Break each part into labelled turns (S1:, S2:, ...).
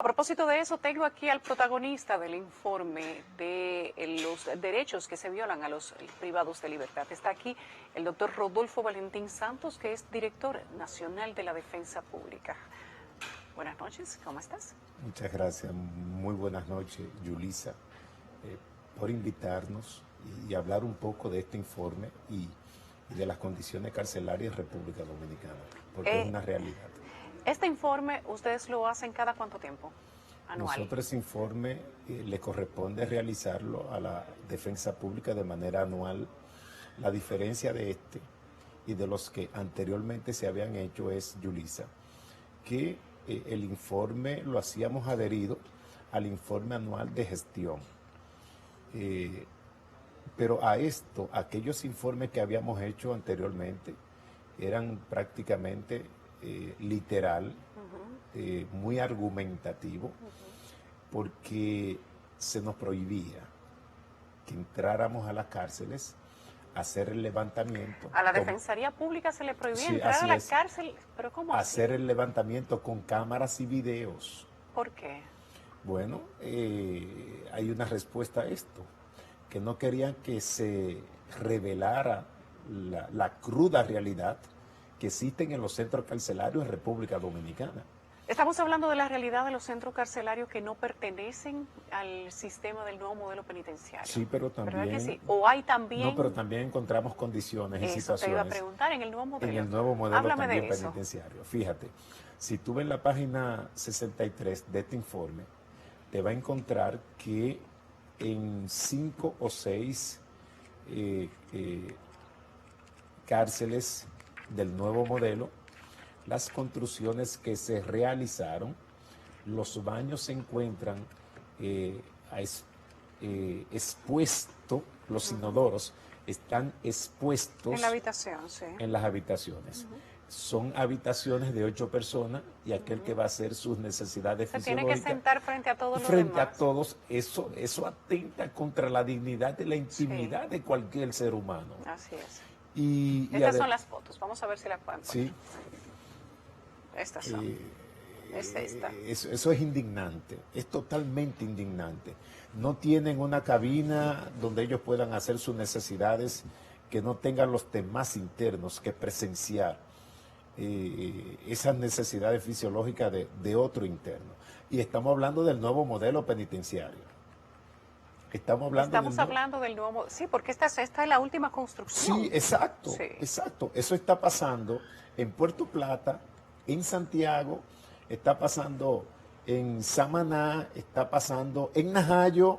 S1: A propósito de eso, tengo aquí al protagonista del informe de los derechos que se violan a los privados de libertad. Está aquí el doctor Rodolfo Valentín Santos, que es director nacional de la Defensa Pública. Buenas noches, ¿cómo estás?
S2: Muchas gracias, muy buenas noches, Yulisa, por invitarnos y hablar un poco de este informe y de las condiciones carcelarias en República Dominicana, porque es una realidad.
S1: Este informe, ¿ustedes lo hacen cada cuánto tiempo? Anual.
S2: Nosotros ese informe le corresponde realizarlo a la Defensa Pública de manera anual. La diferencia de este y de los que anteriormente se habían hecho es, Yulisa, que el informe lo hacíamos adherido al informe anual de gestión. Pero a esto, aquellos informes que habíamos hecho anteriormente eran prácticamente literal, muy argumentativo, porque se nos prohibía que entráramos a las cárceles a hacer el levantamiento.
S1: A la Defensoría Pública se le prohibía entrar a la cárcel, pero ¿cómo así?
S2: Hacer el levantamiento con cámaras y videos.
S1: ¿Por qué?
S2: Bueno, hay una respuesta a esto, que no querían que se revelara la cruda realidad que existen en los centros carcelarios en República Dominicana.
S1: Estamos hablando de la realidad de los centros carcelarios que no pertenecen al sistema del nuevo modelo penitenciario.
S2: Sí, pero también...
S1: ¿Verdad que sí? ¿O hay también...?
S2: No, pero también encontramos condiciones y situaciones...
S1: Eso te iba a preguntar, en el nuevo modelo.
S2: En el nuevo modelo
S1: Háblame
S2: también
S1: de eso.
S2: penitenciario. Fíjate, si tú ves la página 63 de este informe, te va a encontrar que en 5 o 6 cárceles del nuevo modelo, las construcciones que se realizaron, los baños se encuentran expuestos, los inodoros están expuestos
S1: en la habitación, sí.
S2: En las habitaciones. Son habitaciones de 8 personas y aquel que va a hacer sus necesidades
S1: Se
S2: fisiológicas.
S1: tiene que sentar frente a todos los
S2: frente
S1: demás.
S2: a todos, eso atenta contra la dignidad y la intimidad de cualquier ser humano.
S1: Así es.
S2: Y
S1: Estas son las fotos, vamos a ver si las pueden poner.
S2: Sí.
S1: Estas son. Es esta.
S2: Eso es indignante, es totalmente indignante. No tienen una cabina donde ellos puedan hacer sus necesidades, que no tengan los temas internos que presenciar esas necesidades fisiológicas de otro interno. Y estamos hablando del nuevo modelo penitenciario. Estamos hablando
S1: del nuevo modelo. Sí, porque esta es la última construcción.
S2: Sí, exacto, exacto. Eso está pasando en Puerto Plata, en Santiago, está pasando en Samaná, está pasando en Najayo,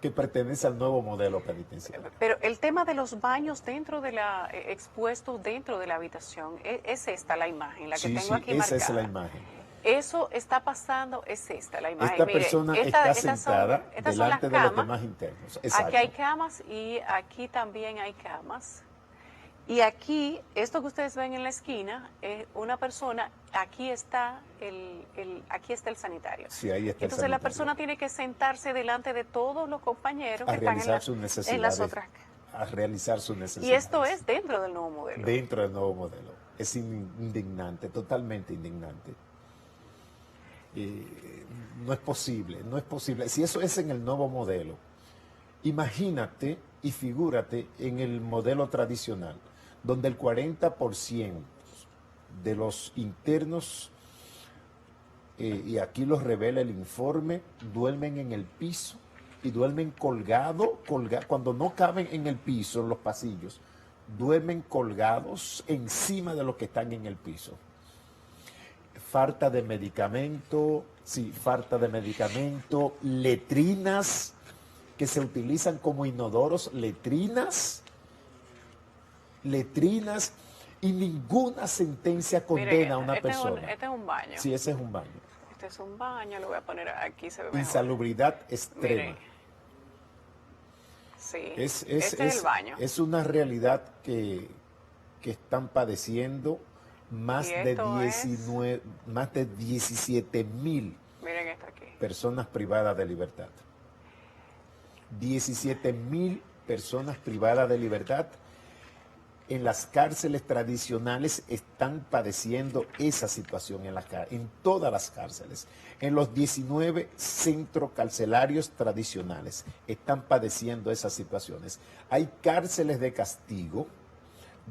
S2: que pertenece al nuevo modelo penitenciario.
S1: Pero el tema de los baños dentro de expuestos dentro de la habitación, es esta la imagen, la que tengo aquí marcada.
S2: Esa es la imagen.
S1: Eso está pasando, es esta la imagen.
S2: Esta persona está sentada delante de los demás internos. Exacto.
S1: Aquí hay camas y aquí también hay camas. Y aquí, esto que ustedes ven en la esquina, es una persona, aquí está el sanitario.
S2: Sí, ahí está.
S1: Entonces la persona tiene que sentarse delante de todos los compañeros que están en las otras.
S2: A realizar sus necesidades.
S1: Y esto es dentro del nuevo modelo.
S2: Dentro del nuevo modelo. Es indignante, totalmente indignante. No es posible, no es posible. Si eso es en el nuevo modelo, imagínate y figúrate en el modelo tradicional, donde el 40% de los internos, y aquí lo revela el informe, duermen en el piso y duermen colgados, cuando no caben en el piso, en los pasillos, duermen colgados encima de los que están en el piso. Falta de medicamento, letrinas que se utilizan como inodoros, letrinas, y ninguna sentencia condena a una persona.
S1: Este es un baño.
S2: Sí, ese es un baño.
S1: Este es un baño, lo voy a poner aquí, se ve mejor.
S2: Insalubridad extrema.
S1: Miren. Sí,
S2: este
S1: es el baño.
S2: Es una realidad que están padeciendo más de 17,000 personas privadas de libertad. 17,000 personas privadas de libertad en las cárceles tradicionales están padeciendo esa situación en todas las cárceles. En los 19 centros carcelarios tradicionales están padeciendo esas situaciones. Hay cárceles de castigo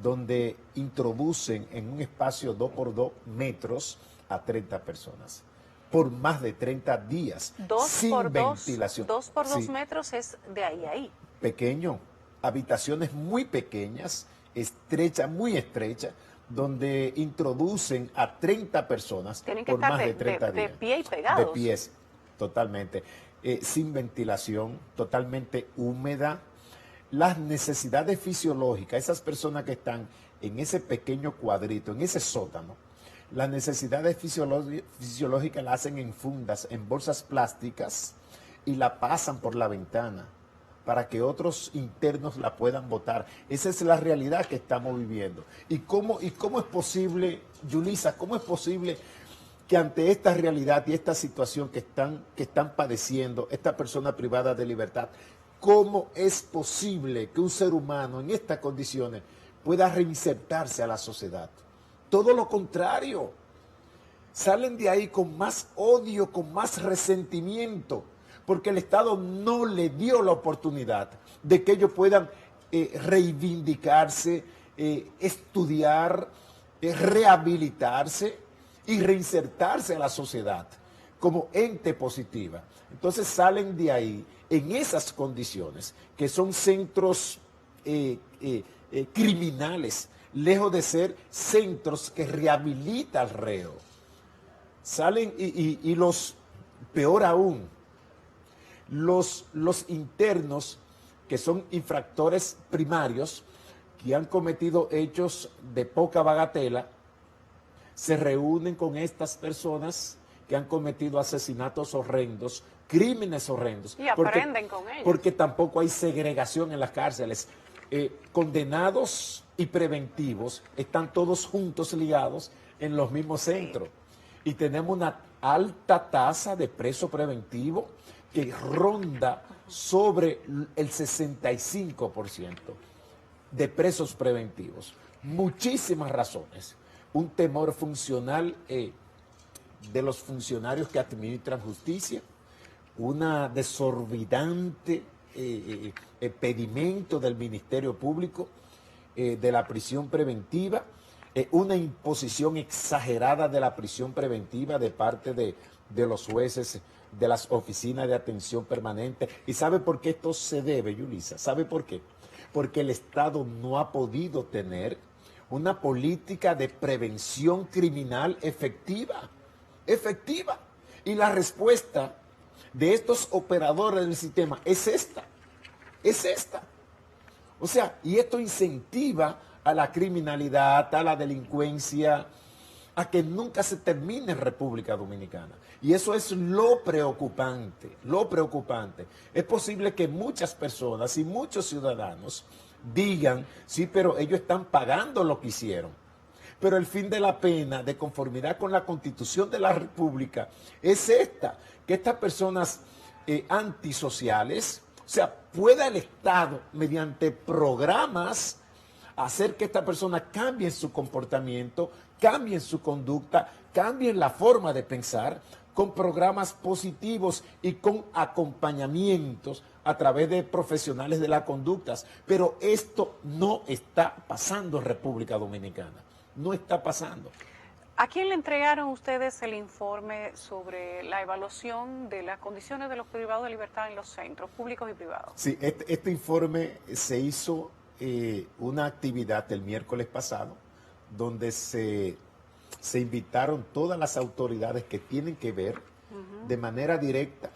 S2: donde introducen en un espacio 2 por 2 metros a 30 personas por más de 30 días sin ventilación.
S1: 2 por 2 metros es de ahí a ahí.
S2: Pequeño, habitaciones muy pequeñas, estrechas, muy estrechas, donde introducen a 30 personas
S1: Tienen que
S2: por
S1: estar
S2: más de 30 días.
S1: de pie y pegados.
S2: De pies, totalmente. Sin ventilación, totalmente húmeda. Las necesidades fisiológicas, esas personas que están en ese pequeño cuadrito, en ese sótano, las necesidades fisiológicas las hacen en fundas, en bolsas plásticas y la pasan por la ventana para que otros internos la puedan botar. Esa es la realidad que estamos viviendo. ¿Y cómo es posible, Yulisa, cómo es posible que ante esta realidad y esta situación que están padeciendo esta persona privada de libertad, cómo es posible que un ser humano en estas condiciones pueda reinsertarse a la sociedad? Todo lo contrario. Salen de ahí con más odio, con más resentimiento, porque el Estado no le dio la oportunidad de que ellos puedan reivindicarse, estudiar, rehabilitarse y reinsertarse a la sociedad como ente positiva. Entonces salen de ahí en esas condiciones, que son centros criminales, lejos de ser centros que rehabilitan al reo. Salen y los, peor aún, los internos que son infractores primarios, que han cometido hechos de poca bagatela, se reúnen con estas personas que han cometido asesinatos horrendos, crímenes horrendos.
S1: Y aprenden con ellos.
S2: Porque tampoco hay segregación en las cárceles. Condenados y preventivos están todos juntos ligados en los mismos centros. Y tenemos una alta tasa de preso preventivo que ronda sobre el 65% de presos preventivos. Muchísimas razones. Un temor funcional de los funcionarios que administran justicia, una desorbitante pedimento del Ministerio Público de la prisión preventiva, una imposición exagerada de la prisión preventiva de parte de los jueces, de las oficinas de atención permanente. ¿Y sabe por qué esto se debe, Yulisa? ¿Sabe por qué? Porque el Estado no ha podido tener una política de prevención criminal efectiva. Y la respuesta de estos operadores del sistema es esta. O sea, y esto incentiva a la criminalidad, a la delincuencia, a que nunca se termine en República Dominicana. Y eso es lo preocupante, lo preocupante. Es posible que muchas personas y muchos ciudadanos digan, sí, pero ellos están pagando lo que hicieron. Pero el fin de la pena, de conformidad con la Constitución de la República, es esta, que estas personas antisociales, o sea, pueda el Estado, mediante programas, hacer que esta persona cambie su comportamiento, cambie su conducta, cambie la forma de pensar, con programas positivos y con acompañamientos a través de profesionales de las conductas. Pero esto no está pasando en República Dominicana, no está pasando.
S1: ¿A quién le entregaron ustedes el informe sobre la evaluación de las condiciones de los privados de libertad en los centros públicos y privados?
S2: Sí, este informe se hizo una actividad el miércoles pasado, donde se invitaron todas las autoridades que tienen que ver de manera directa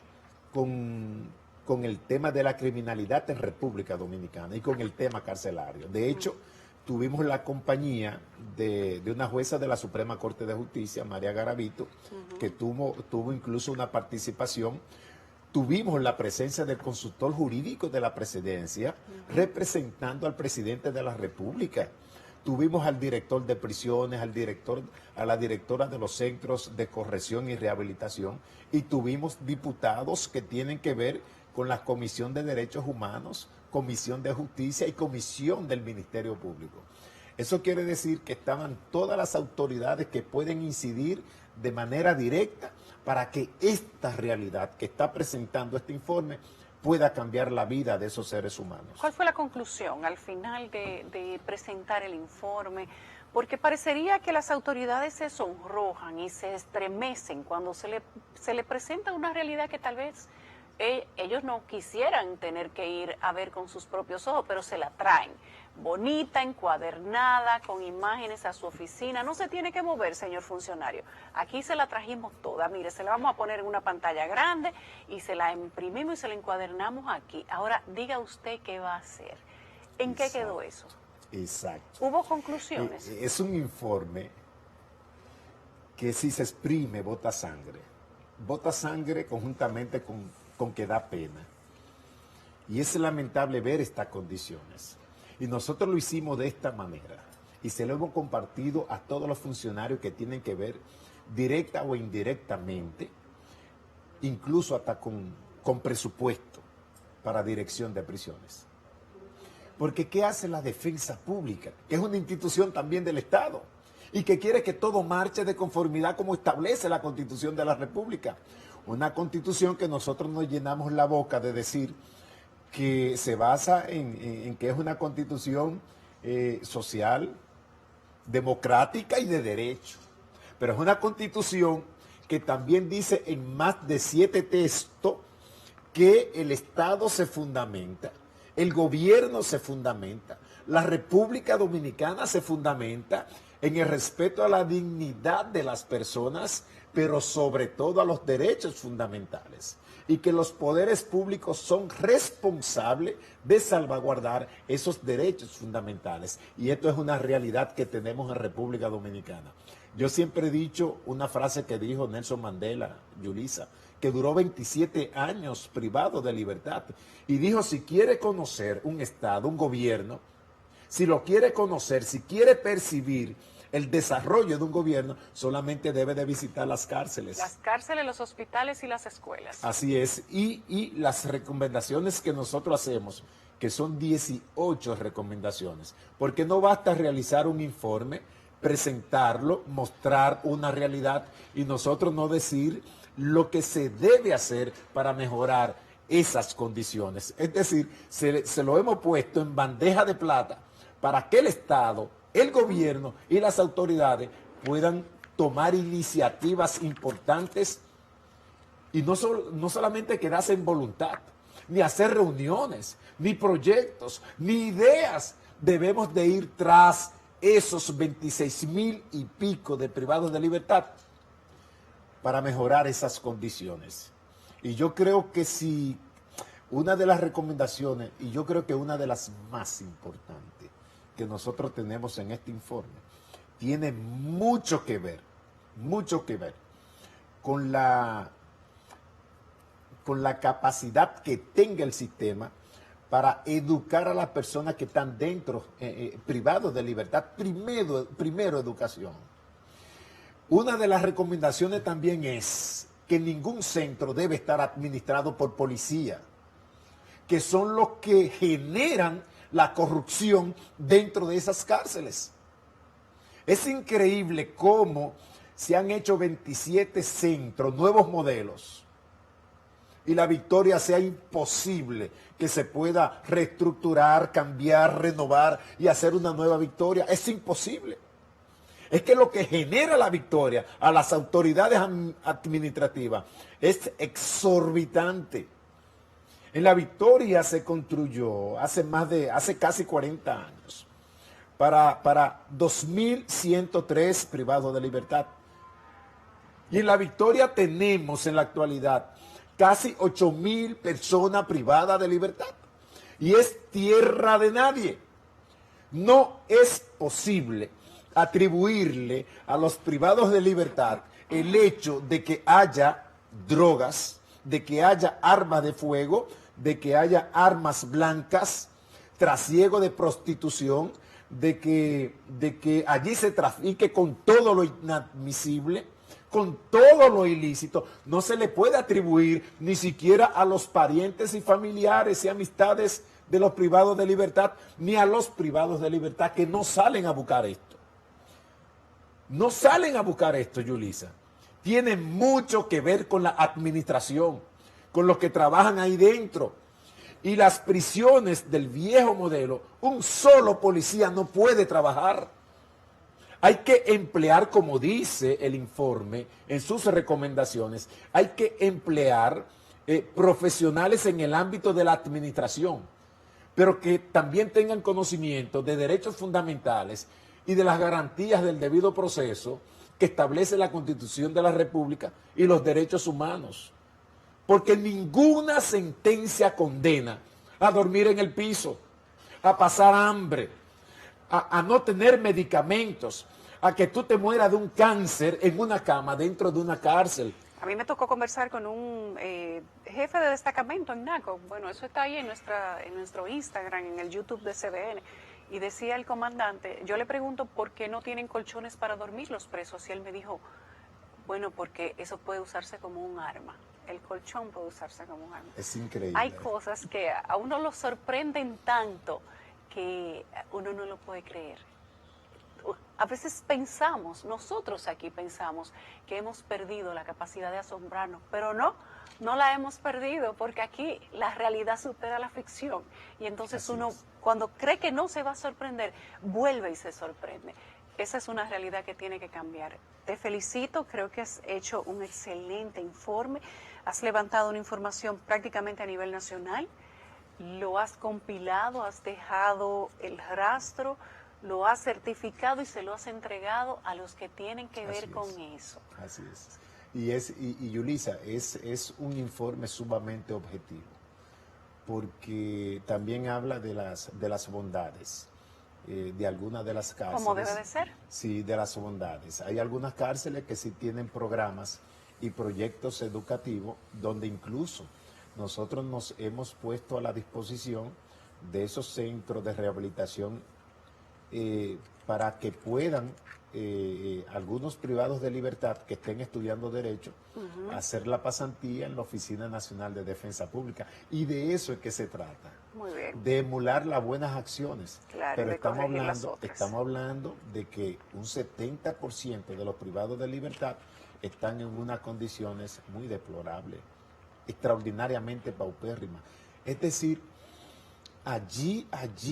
S2: con el tema de la criminalidad en República Dominicana y con el tema carcelario. De hecho, tuvimos la compañía de una jueza de la Suprema Corte de Justicia, María Garavito, que tuvo incluso una participación. Tuvimos la presencia del consultor jurídico de la presidencia, representando al presidente de la República. Tuvimos al director de prisiones, a la directora de los centros de corrección y rehabilitación, y tuvimos diputados que tienen que ver con la Comisión de Derechos Humanos, Comisión de Justicia y Comisión del Ministerio Público. Eso quiere decir que estaban todas las autoridades que pueden incidir de manera directa para que esta realidad que está presentando este informe pueda cambiar la vida de esos seres humanos.
S1: ¿Cuál fue la conclusión al final de presentar el informe? Porque parecería que las autoridades se sonrojan y se estremecen cuando se le presenta una realidad que tal vez ellos no quisieran tener que ir a ver con sus propios ojos, pero se la traen bonita, encuadernada, con imágenes a su oficina. No se tiene que mover, señor funcionario. Aquí se la trajimos toda. Mire, se la vamos a poner en una pantalla grande y se la imprimimos y se la encuadernamos aquí. Ahora, diga usted qué va a hacer. ¿En qué quedó eso?
S2: Exacto.
S1: ¿Hubo conclusiones?
S2: Es un informe que si se exprime, bota sangre. Bota sangre conjuntamente con que da pena. Y es lamentable ver estas condiciones. Y nosotros lo hicimos de esta manera. Y se lo hemos compartido a todos los funcionarios que tienen que ver directa o indirectamente, incluso hasta con presupuesto para dirección de prisiones. Porque ¿qué hace la defensa pública? Que es una institución también del Estado y que quiere que todo marche de conformidad como establece la Constitución de la República. Una Constitución que nosotros nos llenamos la boca de decir que se basa en que es una Constitución social, democrática y de derecho. Pero es una Constitución que también dice en más de 7 textos que el Estado se fundamenta, el gobierno se fundamenta, la República Dominicana se fundamenta en el respeto a la dignidad de las personas, pero sobre todo a los derechos fundamentales, y que los poderes públicos son responsables de salvaguardar esos derechos fundamentales. Y esto es una realidad que tenemos en República Dominicana. Yo siempre he dicho una frase que dijo Nelson Mandela, Yulisa, que duró 27 años privado de libertad, y dijo: si quiere conocer un Estado, un gobierno, si lo quiere conocer, si quiere percibir el desarrollo de un gobierno, solamente debe de visitar las cárceles.
S1: Las cárceles, los hospitales y las escuelas.
S2: Así es, y las recomendaciones que nosotros hacemos, que son 18 recomendaciones, porque no basta realizar un informe, presentarlo, mostrar una realidad y nosotros no decir lo que se debe hacer para mejorar esas condiciones. Es decir, se lo hemos puesto en bandeja de plata para que el Estado, el gobierno y las autoridades puedan tomar iniciativas importantes y no solamente quedarse en voluntad, ni hacer reuniones, ni proyectos, ni ideas. Debemos de ir tras esos 26,000 y pico de privados de libertad para mejorar esas condiciones. Y yo creo que si una de las recomendaciones, y yo creo que una de las más importantes que nosotros tenemos en este informe, tiene mucho que ver con la capacidad que tenga el sistema para educar a las personas que están dentro, privados de libertad. Primero educación. Una de las recomendaciones también es que ningún centro debe estar administrado por policía, que son los que generan la corrupción dentro de esas cárceles. Es increíble cómo se han hecho 27 centros, nuevos modelos, y la Victoria sea imposible que se pueda reestructurar, cambiar, renovar y hacer una nueva Victoria. Es imposible. Es que lo que genera la Victoria a las autoridades administrativas es exorbitante. En la Victoria se construyó hace casi 40 años para 2.103 privados de libertad. Y en la Victoria tenemos en la actualidad casi 8,000 personas privadas de libertad. Y es tierra de nadie. No es posible atribuirle a los privados de libertad el hecho de que haya drogas, de que haya armas de fuego, de que haya armas blancas, trasiego de prostitución, de que allí se trafique con todo lo inadmisible, con todo lo ilícito. No se le puede atribuir ni siquiera a los parientes y familiares y amistades de los privados de libertad, ni a los privados de libertad que no salen a buscar esto. No salen a buscar esto, Yulisa. Tiene mucho que ver con la administración, con los que trabajan ahí dentro. Y las prisiones del viejo modelo, un solo policía no puede trabajar. Hay que emplear, como dice el informe en sus recomendaciones, hay que emplear profesionales en el ámbito de la administración, pero que también tengan conocimiento de derechos fundamentales y de las garantías del debido proceso que establece la Constitución de la República y los derechos humanos. Porque ninguna sentencia condena a dormir en el piso, a pasar hambre, a no tener medicamentos, a que tú te mueras de un cáncer en una cama dentro de una cárcel.
S1: A mí me tocó conversar con un jefe de destacamento en Naco. Bueno, eso está ahí en nuestro Instagram, en el YouTube de CDN. Y decía el comandante, yo le pregunto por qué no tienen colchones para dormir los presos. Y él me dijo, bueno, porque eso puede usarse como un arma. El colchón puede usarse como un arma.
S2: Es increíble.
S1: Hay cosas que a uno lo sorprenden tanto que uno no lo puede creer. A veces pensamos, nosotros aquí pensamos que hemos perdido la capacidad de asombrarnos, pero no la hemos perdido, porque aquí la realidad supera la ficción. Y entonces
S2: Así
S1: uno,
S2: es.
S1: cuando cree que no se va a sorprender, vuelve y se sorprende. Esa es una realidad que tiene que cambiar. Te felicito, creo que has hecho un excelente informe, has levantado una información prácticamente a nivel nacional, lo has compilado, has dejado el rastro, lo has certificado y se lo has entregado a los que tienen que ver con eso.
S2: Así es. Y Yulisa, es un informe sumamente objetivo, porque también habla de las bondades de algunas de las cárceles.
S1: ¿Cómo debe de ser?
S2: Sí, de las bondades. Hay algunas cárceles que sí tienen programas y proyectos educativos donde incluso nosotros nos hemos puesto a la disposición de esos centros de rehabilitación para que puedan algunos privados de libertad que estén estudiando Derecho hacer la pasantía en la Oficina Nacional de Defensa Pública. Y de eso es que se trata.
S1: Muy bien.
S2: De emular las buenas acciones.
S1: Claro,
S2: Pero
S1: de corregir las
S2: estamos
S1: otras.
S2: hablando de que un 70% de los privados de libertad están en unas condiciones muy deplorables, extraordinariamente paupérrimas. Es decir, allí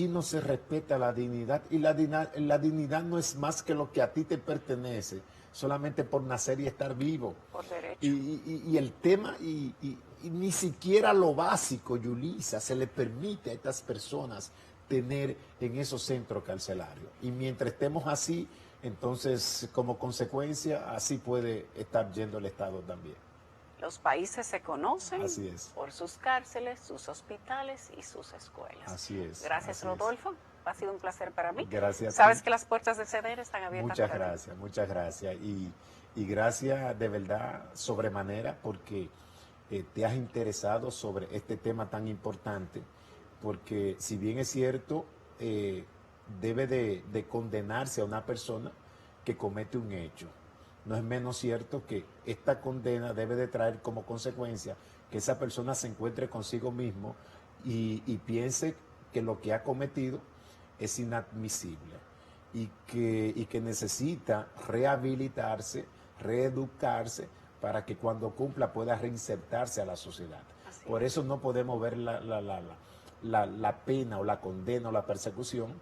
S2: no se respeta la dignidad, y la dignidad no es más que lo que a ti te pertenece, solamente por nacer y estar vivo.
S1: Por derecho.
S2: Y el tema, y ni siquiera lo básico, Yulisa, se le permite a estas personas tener en esos centros carcelarios. Y mientras estemos así, entonces como consecuencia, así puede estar yendo el Estado también.
S1: Los países se conocen
S2: Así es.
S1: por sus cárceles, sus hospitales y sus escuelas.
S2: Así es.
S1: Gracias,
S2: así es.
S1: Rodolfo. Ha sido un placer para mí.
S2: Gracias a
S1: Sabes
S2: ti.
S1: que las puertas de CDR están abiertas
S2: Muchas
S1: para ti.
S2: gracias, muchas gracias. Y gracias de verdad sobremanera porque te has interesado sobre este tema tan importante, porque si bien es cierto, debe de condenarse a una persona que comete un hecho. No es menos cierto que esta condena debe de traer como consecuencia que esa persona se encuentre consigo mismo y piense que lo que ha cometido es inadmisible y que necesita rehabilitarse, reeducarse para que cuando cumpla pueda reinsertarse a la sociedad.
S1: Así
S2: Por eso no podemos ver la pena o la condena o la persecución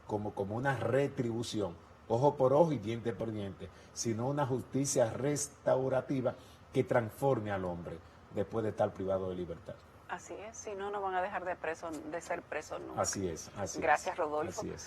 S2: como una retribución, ojo por ojo y diente por diente, sino una justicia restaurativa que transforme al hombre después de estar privado de libertad.
S1: Así es, si no, no van a dejar de ser presos nunca.
S2: Así es, así es.
S1: Gracias, Rodolfo.
S2: Así es.